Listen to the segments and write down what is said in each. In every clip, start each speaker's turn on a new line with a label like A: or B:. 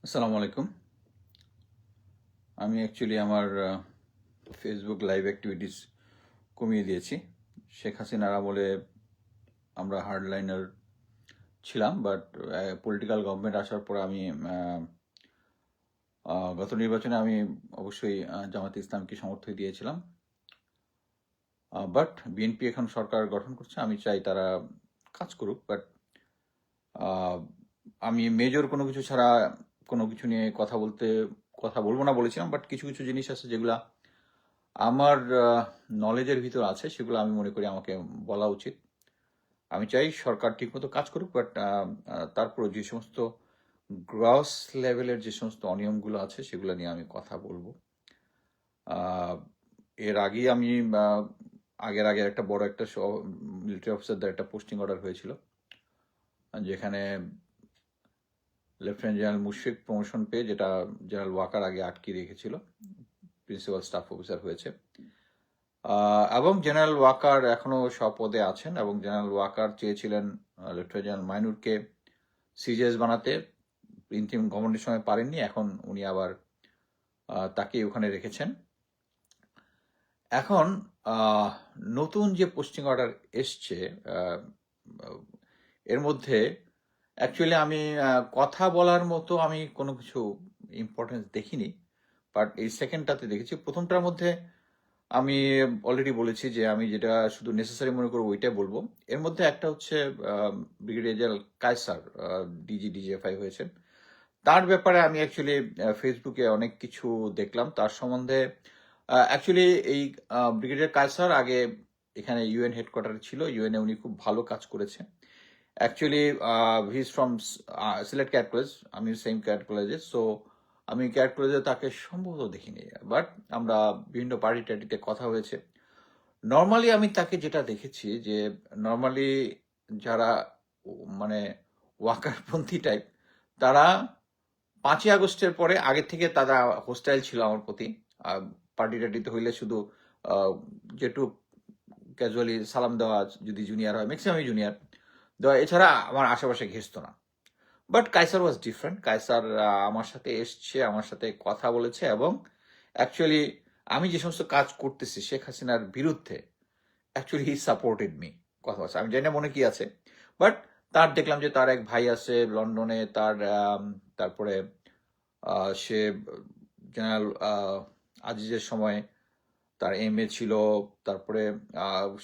A: আসসালামু আলাইকুম। আমি অ্যাকচুয়ালি আমার ফেসবুক লাইভ অ্যাক্টিভিটিস কমিয়ে দিয়েছি। শেখ হাসিনার আমলে আমরা হার্ডলাইনার ছিলাম, বাট পলিটিক্যাল গভর্নমেন্ট আসার পর আমি গত নির্বাচনে আমি অবশ্যই জামাতে ইসলামকে সমর্থন দিয়েছিলাম। বাট বিএনপি এখন সরকার গঠন করছে, আমি চাই তারা কাজ করুক। বাট আমি মেজর কোনো কিছু ছাড়া কোনো কিছু নিয়ে কথা বলবো না বলেছিলাম, বাট কিছু কিছু জিনিস আছে যেগুলা আমার নলেজের ভিতর আছে, সেগুলো আমি মনে করি আমাকে বলা উচিত। আমি চাই সরকার ঠিকমতো কাজ করুক, বাট তারপরে যে সমস্ত গ্রস লেভেলের যে সমস্ত অনিয়মগুলো আছে সেগুলো নিয়ে আমি কথা বলবো। এর আগেই আমি আগের আগে একটা বড় একটা মিলিটারি অফিসারদের একটা পোস্টিং অর্ডার হয়েছিল, যেখানে লেফটেন্যান্ট জেনারেল মুশফিক প্রমোশন পেয়ে, যেটা জেনারেল ওয়াকার আগে আটকে রেখেছিল, প্রিন্সিপাল স্টাফ অফিসার হয়েছে। এবং জেনারেল ওয়াকার এখনো পদে আছেন, এবং জেনারেল ওয়াকার চেয়েছিলেন লেফটেন্যান্ট জেনারেল মাইনুরকে সিজিএস বানাতে, ইন্টিম গভর্নমেন্টের সময় পারেননি, এখন উনি আবার তাকে ওখানে রেখেছেন। এখন নতুন যে পোস্টিং অর্ডার এসছে, এর মধ্যে অ্যাকচুয়ালি আমি কথা বলার মতো আমি কোনো কিছু ইম্পর্টেন্স দেখিনি, বাট এই সেকেন্ডটাতে দেখেছি। প্রথমটার মধ্যে আমি অলরেডি বলেছি যে আমি যেটা শুধু নেসেসারি মনে করবো ওইটাই বলবো। এর মধ্যে একটা হচ্ছে ব্রিগেডিয়ার জেনারেল কায়সার ডিজিএফআই হয়েছেন, তার ব্যাপারে আমি অ্যাকচুয়ালি ফেসবুকে অনেক কিছু দেখলাম তার সম্বন্ধে। অ্যাকচুয়ালি এই ব্রিগেডিয়ার কায়সার আগে এখানে ইউএন হেডকোয়ার্টারে ছিল, ইউএনএ উনি খুব ভালো কাজ করেছে। Actually he is from Sylhet cadet college, আমি সেম ক্যাডেট কলেজে। সো আমি ক্যাডেট কলেজে তাকে সম্ভবত দেখিনি, বাট আমরা বিভিন্ন পার্টি টার্টিতে কথা হয়েছে। নর্মালি আমি তাকে যেটা দেখেছি যে নর্মালি যারা মানে ওয়াকারপন্থী টাইপ, তারা 5ই আগস্টের পরে আগে থেকে তারা হোস্টাইল ছিল আমার প্রতি। পার্টি টার্টিতে হইলে শুধু যেটু ক্যাজুয়ালি সালাম দেওয়া, যদি জুনিয়র হয় ম্যাক্সিমামই জুনিয়র দেওয়া, এছাড়া আমার আশেপাশে ঘেসতো না। But Kaiser was different. Kaiser আমার সাথে এসছে, আমার সাথে কথা বলেছে, এবং অ্যাকচুয়ালি আমি যে সমস্ত কাজ করতেছি শেখ হাসিনার বিরুদ্ধে, অ্যাকচুয়ালি হি সাপোর্টেড মি। কথা বলছে, আমি জানি না মনে কি আছে, বাট তার দেখলাম যে তার এক ভাই আছে লন্ডনে, তারপরে সে জেনারেল আজিজের সময় তার এমএ ছিল, তারপরে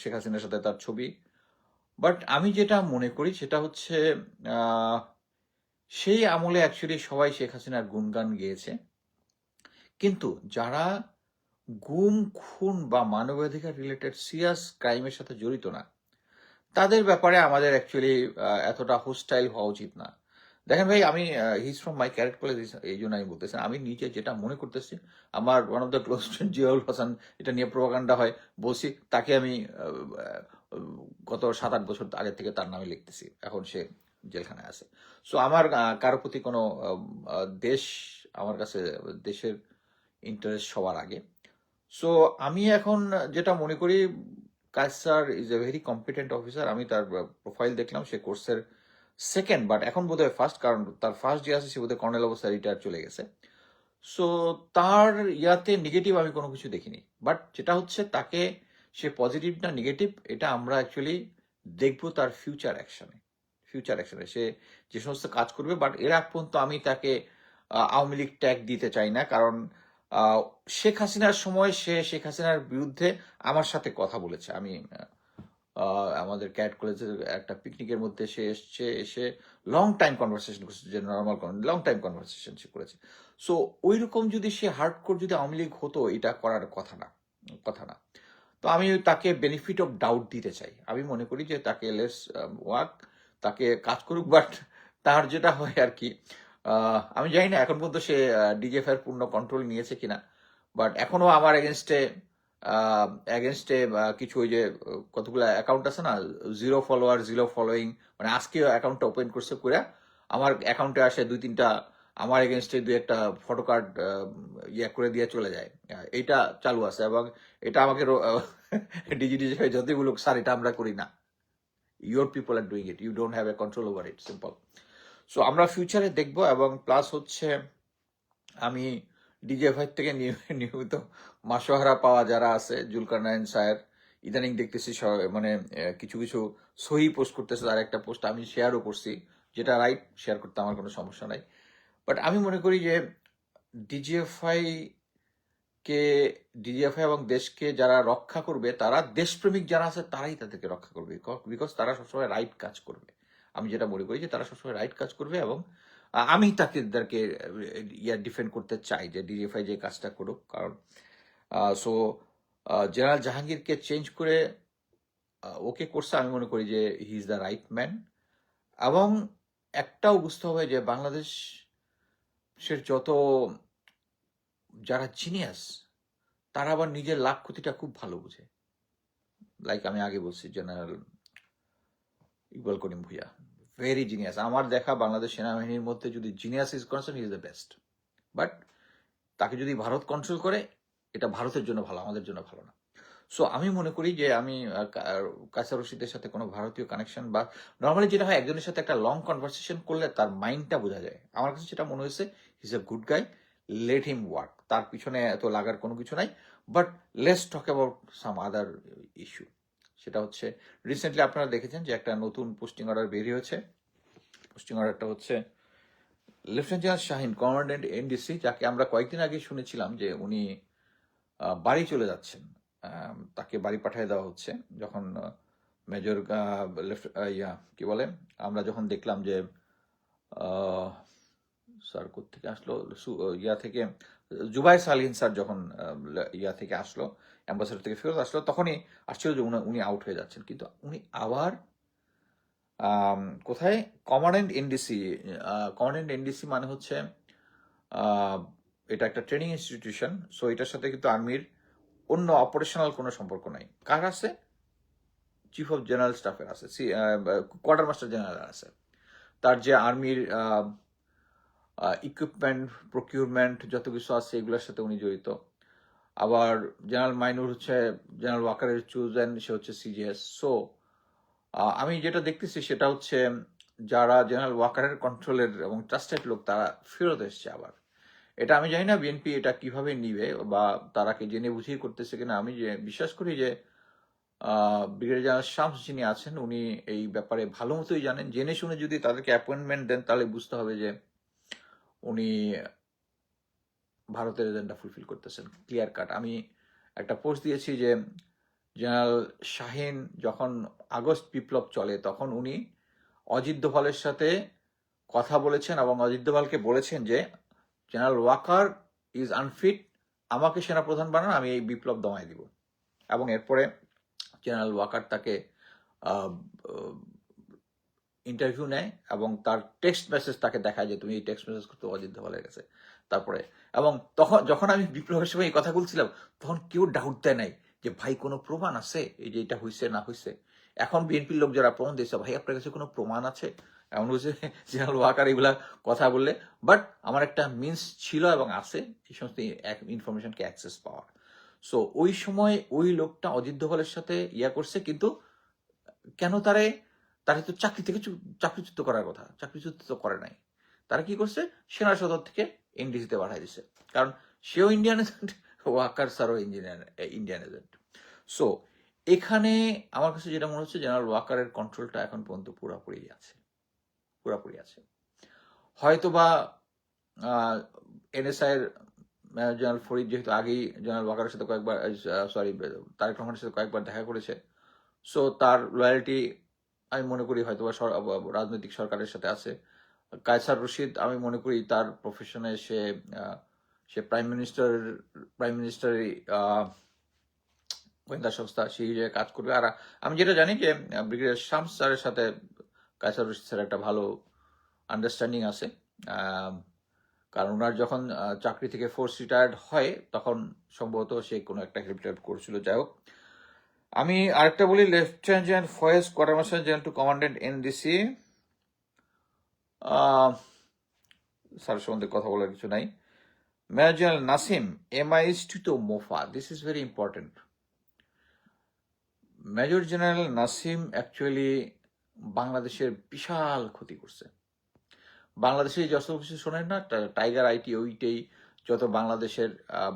A: শেখ হাসিনার সাথে তার ছবি। বাট আমি যেটা মনে করি সেটা হচ্ছে সেই আমলে অ্যাকচুয়ালি সবাই শেখ হাসিনার গুণগান গেয়েছে, কিন্তু যারা গুম খুন বা মানবাধিকার রিলেটেড সিরিয়াস ক্রাইমের সাথে জড়িত না, তাদের ব্যাপারে আমাদের অ্যাকচুয়ালি এতটা হোস্টাইল হওয়া উচিত না। দেখেন ভাই, আমি his from my correct college, এই জন্য আমি বলতেছি। আমি নিজে যেটা মনে করতেছি, আমার one of the close friend Ziaul Hasan, এটা নিয়ে প্রোপাগান্ডা হয়, বলছি তাকে আমি গত 7-8 বছর আগে থেকে তার নামে লিখতেছি, এখন সে জেলখানায় আছে। সো আমার কারো প্রতি কোনো দেশ, আমার কাছে দেশের ইন্টারেস্ট সবার আগে। সো আমি এখন যেটা মনে করি, Kaiser is a very competent officer. আমি তার প্রোফাইল দেখলাম, সে কোর্সের সেকেন্ড, বাট এখন বোধহয় ফার্স্ট, কারণ তার ফার্স্ট যে আছে সে বোধহয় কর্নেল অবস্থায় রিটায়ার চলে গেছে। সো তার ইয়াতে নেগেটিভ আমি কোনো কিছু দেখিনি, বাট যেটা হচ্ছে তাকে সে পজিটিভ না নেগেটিভ, এটা আমরা অ্যাকচুয়ালি দেখবো তার ফিউচার অ্যাকশনে সে যে সমস্ত কাজ করবে। বাট এর আগ পর্যন্ত আমি তাকে আওয়ামী লীগ ট্যাগ দিতে চাই না, কারণ আহ, শেখ হাসিনার সময় সে শেখ হাসিনার বিরুদ্ধে আমার সাথে কথা বলেছে। আমি আমাদের ক্যাট কলেজের একটা পিকনিকের মধ্যে সে এসে লং টাইম কনভারসেশন করেছে, যে নর্মাল লং টাইম কনভারসেশন সে করেছে। সো ওই রকম যদি সে হার্ডকোর যদি আওয়ামী লীগ হতো, এটা করার কথা না। তো আমি তাকে বেনিফিট অফ ডাউট দিতে চাই। আমি মনে করি যে তাকে লেস ওয়ার্ক, তাকে কাজ করুক, বাট তার যেটা হয় আর কি, আমি জানি না এখন পর্যন্ত সে ডিজিএফআই এর পূর্ণ কন্ট্রোল নিয়েছে কিনা, বাট এখনো আমার এগেনস্টে কিছু ওই যে কতগুলো অ্যাকাউন্ট আছে না, জিরো ফলোয়ার জিরো ফলোয়িং, মানে আজকে অ্যাকাউন্টটা ওপেন করছে করে আমার অ্যাকাউন্টে আসে 2-3টা আমার এগেনস্টে 2-একটা ফটো কার্ড ইয়ে করে দিয়ে চলে যায়। এইটা চালু আছে, এবং এটা আমাকে ডিজিটাল যতই বলুক, স্যার এটা আমরা করি না, your people are doing it, you don't have a control over it, simple. So আমরা ফিউচারে দেখব, এবং প্লাস হচ্ছে আমি ডিজিএফআই থেকে নিয়মিত মাসোহারা পাওয়া যারা আছে, জুলকারনাইন স্যার ইদানিং দেখতেছি মানে কিছু কিছু সহি পোস্ট করতেছে, তার একটা পোস্ট আমি শেয়ারও করছি, যেটা রাইট, শেয়ার করতে আমার কোনো সমস্যা নাই। বাট আমি মনে করি যে ডিজিএফআই কে ডিজিএফআই এবং দেশকে যারা রক্ষা করবে, তারা দেশপ্রেমিক যারা আছে তারাই তাদেরকে রক্ষা করবে, বিকজ তারা সবসময় রাইট কাজ করবে। আমি যেটা মনে করি যে তারা সবসময় রাইট কাজ করবে, এবং আমি তাদেরকে ডিফেন্ড করতে চাই যে ডিজিএফআই যে কাজটা করুক। কারণ সো জেনারেল জাহাঙ্গীরকে চেঞ্জ করে ওকে করছে, আমি মনে করি যে he is the right man. এবং একটাও বুঝতে হবে যে বাংলাদেশের যত যারা জিনিয়াস, তারা আবার নিজের লাভ ক্ষতিটা খুব ভালো বুঝে। লাইক আমি আগে বলছি জেনারেল ইকবাল করিম ভুইয়া, ভেরি জিনিয়াস। আমার দেখা বাংলাদেশ সেনাবাহিনীর মধ্যে যদি genius is concern, he is the best. But তাকে যদি ভারত কন্ট্রোল করে, এটা ভারতের জন্য ভালো, আমাদের জন্য ভালো না। সো আমি মনে করি যে আমি কায়সার রশিদের সাথে কোনো ভারতীয় কানেকশন, বা নর্মালি যেটা হয় একজনের সাথে একটা লং কনভারসেশন করলে তার মাইন্ডটা বোঝা যায়, আমার কাছে যেটা মনে হয়েছে হি is a good guy, let him work, তার পিছনে এত লাগার কোনো কিছু নাই। But let's talk about some other issue. সেটা হচ্ছে রিসেন্টলি আপনারা দেখেছেন যে একটা নতুন পোস্টিং অর্ডার বেরিয়ে হয়েছে। পোস্টিং অর্ডারটা হচ্ছে lieutenant general Shahin, commandant NDC, যাকে আমরা কয়েকদিন আগে শুনেছিলাম যে উনি বাড়ি চলে যাচ্ছেন, তাকে বাড়ি পাঠিয়ে দেওয়া হচ্ছে। যখন মেজর কি বলে, আমরা যখন দেখলাম যে স্যার কোত্থেকে আসলো, ইয়া থেকে জুবাইর সালিহিন স্যার যখন ইয়া থেকে আসলো, অ্যাম্বাসেডর থেকে ফেরত আসলো, তখনই আসছিল যে উনি আউট হয়ে যাচ্ছেন, কিন্তু উনি আবার কোথায়, কমান্ড্যান্ট এনডিসি। কমান্ড্যান্ট এনডিসি মানে হচ্ছে এটা একটা ট্রেনিং ইনস্টিটিউশন। সো এটার সাথে কিন্তু আর্মির অন্য অপারেশনাল কোনো সম্পর্ক নাই। কার আছে? চিফ অফ জেনারেল স্টাফের আছে, কোয়ার্টার মাস্টার জেনারেল আছে। তার যে আর্মির ইকুইপমেন্ট প্রকিউরমেন্ট যত কিছু আছে এগুলোর সাথে উনি জড়িত। আবার জেনারেল মাইনুর হচ্ছে জেনারেল ওয়াকারের চুজেন, সে হচ্ছে সিজিএস। সো আমি যেটা দেখতেছি সেটা হচ্ছে যারা জেনারেল ওয়াকারের কন্ট্রোলের এবং ট্রাস্টেড লোক, তারা ফেরত এসছে আবার। এটা আমি জানি না বিএনপি এটা কিভাবে নিবে, বা তারা কি জেনে বুঝেই করতেছে কিনা। আমি যে বিশ্বাস করি যে ব্রিগেডিয়ার জেনারেল শামস যিনি আছেন, উনি এই ব্যাপারে ভালো মতোই জানেন। জেনে শুনে যদি তাদেরকে অ্যাপয়েন্টমেন্ট দেন, তাহলে বুঝতে হবে যে উনি ভারতের এজেন্ডা ফুলফিল করতেছেন, ক্লিয়ার কাট। আমি একটা পোস্ট দিয়েছি যে জেনারেল শাহিন যখন আগস্ট বিপ্লব চলে, তখন উনি অজিত দোভালের সাথে কথা বলেছেন, এবং অজিত দোভালকে বলেছেন যে জেনারেল ওয়াকার ইজ আনফিট, আমাকে সেনাপ্রধান বানান, আমি এই বিপ্লব দমাই দিব। এবং এরপরে জেনারেল ওয়াকার তাকে ইন্টারভিউ নেয়, এবং তার টেক্সট মেসেজ তাকে দেখায় যে তুমি এই টেক্সট মেসেজ করতে অজিত দোভালের কাছে। তারপরে এবং যখন আমি বিপ্লবের সময় এই কথা বলছিলাম, তখন কেউ ডাউট দেয় নাই যে ভাই কোনো প্রমাণ আছে এই যে এটা হয়েছে না হয়েছে। এখন বিএনপির লোক যারা প্রমাণ দিয়েছে, ভাই আপনার কাছে কোনো প্রমাণ আছে? এমন হচ্ছে জেনারেল ওয়াকার এগুলা কথা বললে। বাট আমার একটা মিনস ছিল এবং আছে এই সমস্ত ইনফরমেশনকে অ্যাক্সেস পাওয়ার। সো ওই সময় ওই লোকটা অজিত দোভালের সাথে ইয়া করছে, কিন্তু কেন তারা তো চাকরি থেকে চাকরিচ্যুত করার কথা, চাকরিচ্যুত তো করে নাই। তারা কি করছে, সেনা সদর থেকে এনডিসিতে পাঠাই দিচ্ছে, কারণ সেও ইন্ডিয়ান এজেন্ট, ওয়াকার স্যারও ইন্ডিয়ান এজেন্ট। সো এখানে আমার কাছে যেটা মনে হচ্ছে, জেনারেল ওয়াকারের কন্ট্রোলটা এখন পর্যন্ত পুরাপুরি আছে। হয়তোবা এনএসআই এর জেনারেল ফরিদ যেহেতু আগেই জেনারেল ওয়াকারের সাথে কয়েকবার, তারেক রহমানের সাথে কয়েকবার দেখা করেছে, সো তার লয়ালিটি আমি মনে করি হয়তো রাজনৈতিক সরকারের সাথে আছে। কায়সার রশিদ, আমি মনে করি তার প্রফেশনে সে প্রাইম মিনিস্টারের গোয়েন্দা সংস্থা, সেই জায়গায় কাজ করবে। আর আমি যেটা জানি যে ব্রিগেডিয়ার শামস স্যারের সাথে কায়সার রশিদ স্যার একটা ভালো আন্ডারস্ট্যান্ডিং আছে। কারণ ওনার যখন চাকরি থেকে ফোর্স রিটায়ার্ড হয়, তখন সম্ভবত সে কোনো একটা হেল্প করছিল। যাই হোক, আমি আরেকটা বলি, lieutenant general Faiz, quarter master general to commandant NDC, sir সম্বন্ধে কথা বলার কিছু নাই। Major general Nasim, MIS to MOFA, this is very important. Major general Nasim actually বাংলাদেশের বিশাল ক্ষতি করছে। বাংলাদেশে যত কিছু শোনেন না, টাইগার আইটি ওইটাই, যত বাংলাদেশের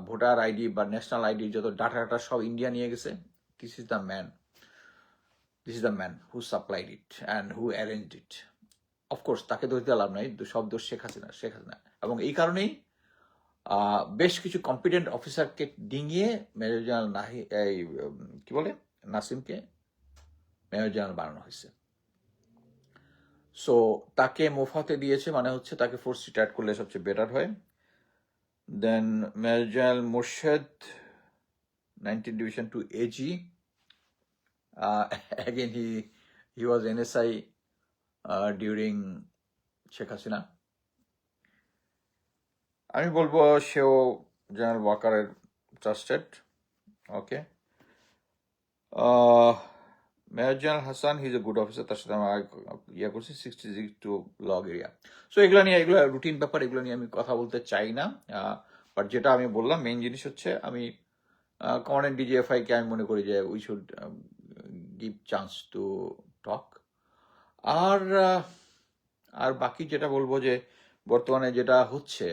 A: ভোটার আইডি বা ন্যাশনাল আইডি যত ডাটা সব ইন্ডিয়া নিয়ে গেছে। This is the man, this is the man who supplied it and who arranged it. Of course তাকে দোষ দিয়ে লাভ নাই, সব দোষ শেখ হাসিনা। এবং এই কারণেই বেশ কিছু কম্পিটেন্ট অফিসারকে ডিঙিয়ে মেজর জেনারেল কি বলে নাসিমকে মেজর জেনারেল বানানো হয়েছে। সো তাকে মোফাতে দিয়েছে, মানে হচ্ছে তাকে ফোর্স রিটায়ার করলে সবচেয়ে বেটার হয়। Then major general Morshed 19 Division to AG. Again, he was NSI during Sheikh Hasina. আমি বলবো সেও জেনারেল ওয়াকারের trusted. Okay, major general Hasan, he is a good officer, তার সাথে আমি ইয়ে করছি 66 লগ এরিয়া। সো এগুলো রুটিন ব্যাপার, এগুলো নিয়ে আমি কথা বলতে চাই না। বাট যেটা আমি বললাম মেইন জিনিস হচ্ছে, আমি কমান্ডেন্ট ডিজিএফআই কে আমি মনে করি যে we should give chance to talk. আর বাকি যেটা বলবো যে বর্তমানে যেটা হচ্ছে,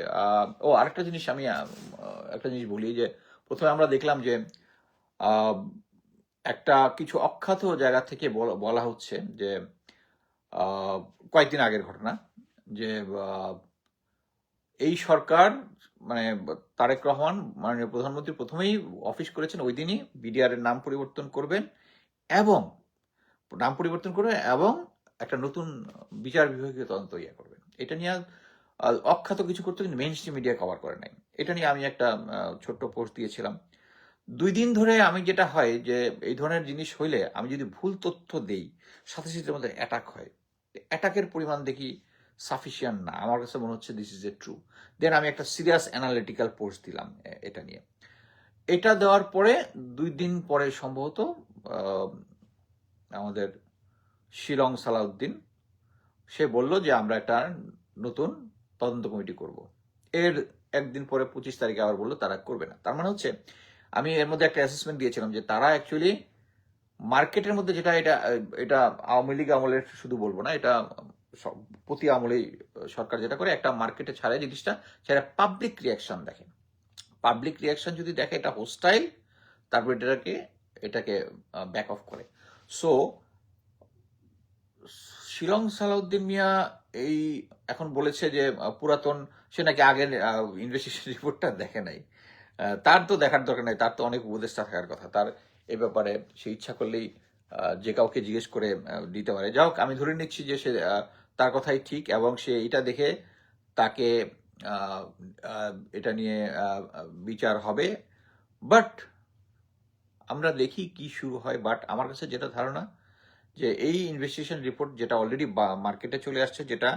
A: আরেকটা জিনিস আমি একটা জিনিস বলি যে প্রথমে আমরা দেখলাম যে একটা কিছু অখ্যাত জায়গা থেকে বলা হচ্ছে যে কয়েকদিন আগের ঘটনা, যে এই সরকার মানে তারেক রহমান মাননীয় প্রধানমন্ত্রী প্রথমেই অফিস করেছেন, ওই দিনই বিডিআর এর নাম পরিবর্তন করবেন এবং একটা নতুন বিচার বিভাগীয় তদন্ত করবেন। এটা নিয়ে অখ্যাত কিছু করতে, কিন্তু মেইন স্ট্রিম মিডিয়া কভার করে নাই। এটা নিয়ে আমি একটা ছোট্ট পোস্ট দিয়েছিলাম। 2 দিন ধরে আমি যেটা হয় যে এই ধরনের জিনিস হইলে আমি যদি ভুল তথ্য দেই, সাথে সাথে আমাদের অ্যাটাক হয়। অ্যাটাকের পরিমাণ দেখি সাফিসিয়েন্ট না, আমার কাছে মনে হচ্ছে দিস ইজ এ ট্রু। দেন আমি একটা সিরিয়াস অ্যানালিটিক্যাল পোস্ট দিলাম এটা নিয়ে। এটা দেওয়ার পরে 2 দিন পরে সম্ভবত আমাদের শিলং সালাউদ্দিন সে বলল যে আমরা একটা নতুন তদন্ত কমিটি করব। এর একদিন পরে 25 তারিখে আবার বললো তারা করবে না। তার মানে হচ্ছে আমি এর মধ্যে একটা অ্যাসেসমেন্ট দিয়েছিলাম যে তারা অ্যাকচুয়ালি মার্কেটের মধ্যে যেটা এটা আওয়ামী লীগ আমলের শুধু বলবো না, এটা প্রতি আমলেই সরকার যেটা করে, একটা মার্কেটে ছাড়ে জিনিসটা, সেটা পাবলিক রিয়াকশন দেখে। পাবলিক রিয়াকশন যদি দেখে এটা হোস্টাইল, তারপর এটাকে ব্যাক অফ করে। সো শিলং সালাউদ্দিন মিয়া এই এখন বলেছে যে পুরাতন, সে নাকি আগের ইনভেস্টিগেশন রিপোর্টটা দেখে নাই। তার তো দেখার দরকার নাই, তার তো অনেক উপদেষ্টা থাকার কথা, তার এ ব্যাপারে সে ইচ্ছা করলেই যে কাউকে জিজ্ঞেস করে দিতে পারে। যাই হোক, আমি ধরে নিচ্ছি যে সে তার কথাই ঠিক এবং সে এটা দেখে তাকে এটা নিয়ে বিচার হবে। বাট আমরা দেখি কি শুরু হয়। বাট আমার কাছে যেটা ধারণা যে এই ইনভেস্টিগেশন রিপোর্ট যেটা অলরেডি মার্কেটে চলে আসছে, যেটা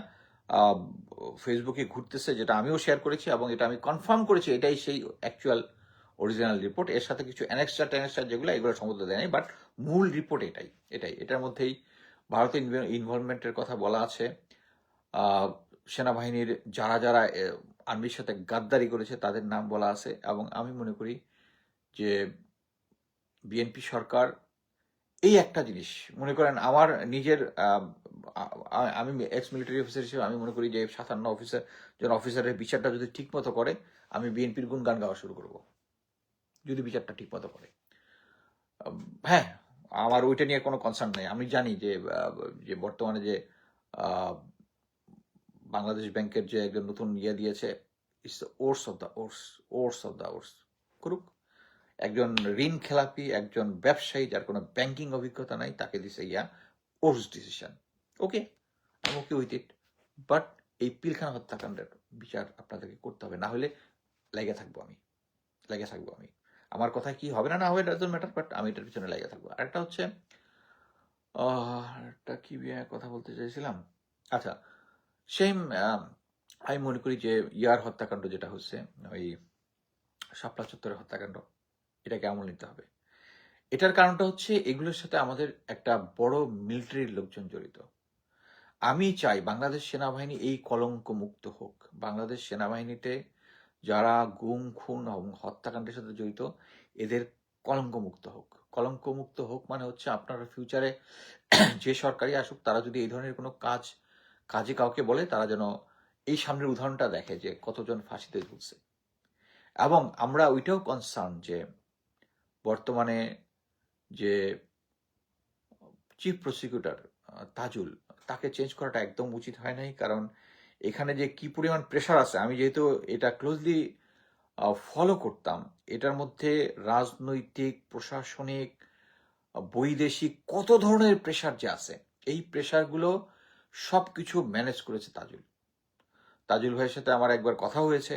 A: ফেসবুকে ঘুরতেছে, যেটা আমিও শেয়ার করেছি এবং এটা আমি কনফার্ম করেছি এটাই সেই অ্যাকচুয়াল অরিজিনাল রিপোর্ট। এর সাথে কিছু অ্যানেক্সট্রা যেগুলো এগুলো সম্বন্ধে দেয় নাই, বাট মূল রিপোর্ট এটার মধ্যেই ভারতের ইনভলভমেন্টের কথা বলা আছে। সেনাবাহিনীর যারা আর্মির সাথে গাদ্দারি করেছে তাদের নাম বলা আছে। এবং আমি মনে করি যে বিএনপি সরকার এই একটা জিনিস মনে করেন, আমার নিজের আমি এক্স মিলিটারি অফিসার হিসেবে আমি মনে করি যে 57 অফিসারের বিচারটা যদি ঠিক মতো করে, আমি বিএনপির গুণগান গাওয়া শুরু করব যদি বিচারটা ঠিক মতো করে। হ্যাঁ, আমার ওইটা নিয়ে কোনো কনসার্ন নেই। আমি জানি যে বর্তমানে যে বাংলাদেশ ব্যাংকের যে একজন নতুন দিয়েছে, ইটস ওর্স অফ দ্য ওর্স করুক। একজন ঋণ খেলাপি, একজন ব্যবসায়ী যার কোনো ব্যাংকিং অভিজ্ঞতা নাই, তাকে দিছে ওর্স ডিসিশন। ওকে, আমি ওকে উইথ ইট। বাট এই পিলখানা হত্যাকাণ্ডের বিচার আপনাদেরকে করতে হবে, না হলে লেগে থাকবো আমি। আমার কথা কি হবে না হবে ডাজন্ট ম্যাটার, বাট আমি এটার পিছনে লেগে থাকবো। আরেকটা হচ্ছে একটা কি কথা বলতে চাইছিলাম, আচ্ছা সেম আমি মনে করি যে হত্যাকাণ্ড যেটা হচ্ছে, ওই শাপলা চত্বরের হত্যাকাণ্ড, এটাকে আমল নিতে হবে। এটার কারণটা হচ্ছে এগুলোর সাথে আমাদের একটা বড় মিলিটারির লোকজন জড়িত। আমি চাই বাংলাদেশ সেনাবাহিনী এই কলঙ্ক মুক্ত হোক। বাংলাদেশ সেনাবাহিনীতে যারা গুম, খুন এবং হত্যাকাণ্ডের সাথে জড়িত, এদের কলঙ্ক মুক্ত হোক মানে হচ্ছে আপনারা ফিউচারে যে সরকারি আসুক, তারা যদি এই ধরনের কোনো কাজে কাউকে বলে, তারা যেন এই সামনের উদাহরণটা দেখে যে কতজন ফাঁসিতে ঝুলছে। এবং আমরা ওইটাও কনসার্ন যে বর্তমানে যে চিফ প্রসিকিউটর তাজুল, তাকে চেঞ্জ করাটা একদম উচিত হয় নাই। কারণ এখানে যে কি পরিমাণ প্রেশার আছে, আমি যেহেতু এটা ক্লোজলি ফলো করতাম, এটার মধ্যে রাজনৈতিক, প্রশাসনিক, বৈদেশিক কত ধরনের প্রেশার যে আছে, এই প্রেশারগুলো সব কিছু ম্যানেজ করেছে তাজুল। তাজুল ভাইয়ের সাথে আমার একবার কথা হয়েছে,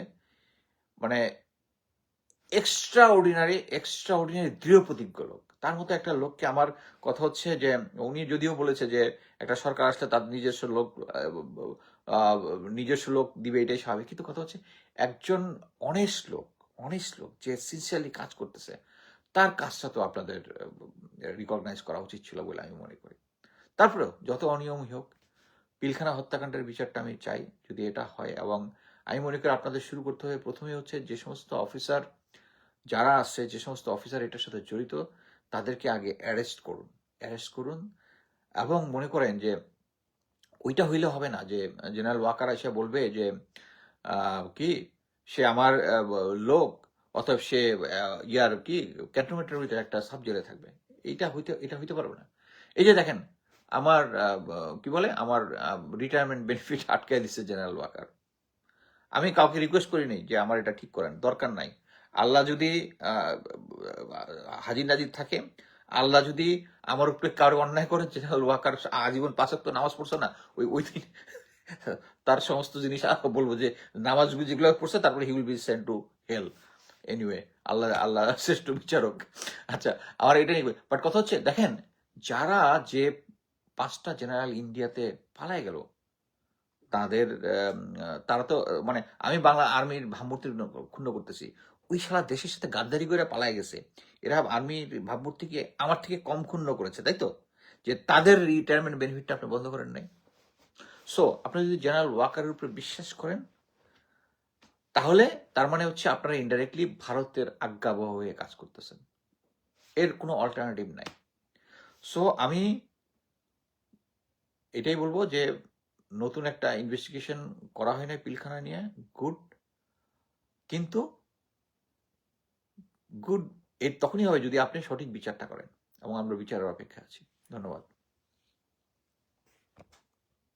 A: মানে এক্সট্রা অর্ডিনারি দৃঢ় প্রতিজ্ঞ লোক। তার মতো একটা লোককে, আমার কথা হচ্ছে যে উনি যদিও বলেছে যে একটা সরকার আসলে তার নিজস্ব লোক দিবে, এটাই স্বাভাবিক, কিন্তু কথা হচ্ছে একজন অনেস্ট লোক যে সিনসিয়ারলি কাজ করতেছে, তার কাজটা তো আপনাদের রিকগনাইজ করা উচিত ছিল বলে আমি মনে করি। তারপরেও যত অনিয়মই হোক, পিলখানা হত্যাকাণ্ডের বিচারটা আমি চাই যদি এটা হয়। এবং আমি মনে করি আপনাদের শুরু করতে হবে প্রথমে হচ্ছে যে সমস্ত অফিসার যারা আছে, যে সমস্ত অফিসার এটার সাথে জড়িত, তাদেরকে আগে অ্যারেস্ট করুন। এবং মনে করেন যে ওইটা হইলে হবে না যে জেনারেল ওয়াকার এসে বলবে যে কি সে আমার লোক, অতএব সে ইয়ার কি ক্যান্টনমেন্টের ভিতরে একটা সাব জেলে থাকবে। এটা হইতে পারবে না। এই যে দেখেন, আমার কি বলে, আমার রিটায়ারমেন্ট বেনিফিট আটকায় দিচ্ছে জেনারেল ওয়াকার। আমি কাউকে রিকোয়েস্ট করিনি যে আমার এটা ঠিক করেন, দরকার নাই। আল্লাহ যদি হাজির নাজির থাকে, আল্লাহ যদি আমার উপরে কারো অন্যায় করে, জেনারেল ওয়াকার আজীবন 5 ওয়াক্ত নামাজ পড়ছে না, ওই দিন তার সমস্ত জিনিস বলবো যে নামাজ যেগুলো পড়ছে, তারপরে he will be sent to hell anyway. Allah শ্রেষ্ঠ বিচারক। আচ্ছা, আমার এটা নিয়ে, বাট কথা হচ্ছে দেখেন, যারা যে 5টা জেনারেল ইন্ডিয়াতে পালায় গেল, তাদের তারা তো মানে আমি বাংলা আর্মির ভাবমূর্তি ক্ষুণ্ণ করতেছি, ওই শালা দেশের সাথে গাদ্দারি করে পালায় গেছে। এরা আর্মির ভাবমূর্তিকে আমার থেকে কম ক্ষুণ্ণ করেছে, তাই তো? যে তাদের রিটায়ারমেন্ট বেনিফিটটা আপনি বন্ধ করেন নাই। সো আপনি যদি জেনারেল ওয়াকারের উপরে বিশ্বাস করেন, তাহলে তার মানে হচ্ছে আপনারা ইনডাইরেক্টলি ভারতের আজ্ঞাবহ হয়ে কাজ করতেছেন, এর কোনো অল্টারনেটিভ নাই। সো আমি এটাই বলবো যে নতুন একটা ইনভেস্টিগেশন করা হয় না পিলখানা নিয়ে, গুড, কিন্তু গুড এর তখনই হবে যদি আপনি সঠিক বিচারটা করেন, এবং আমরা বিচারের অপেক্ষা আছি। ধন্যবাদ।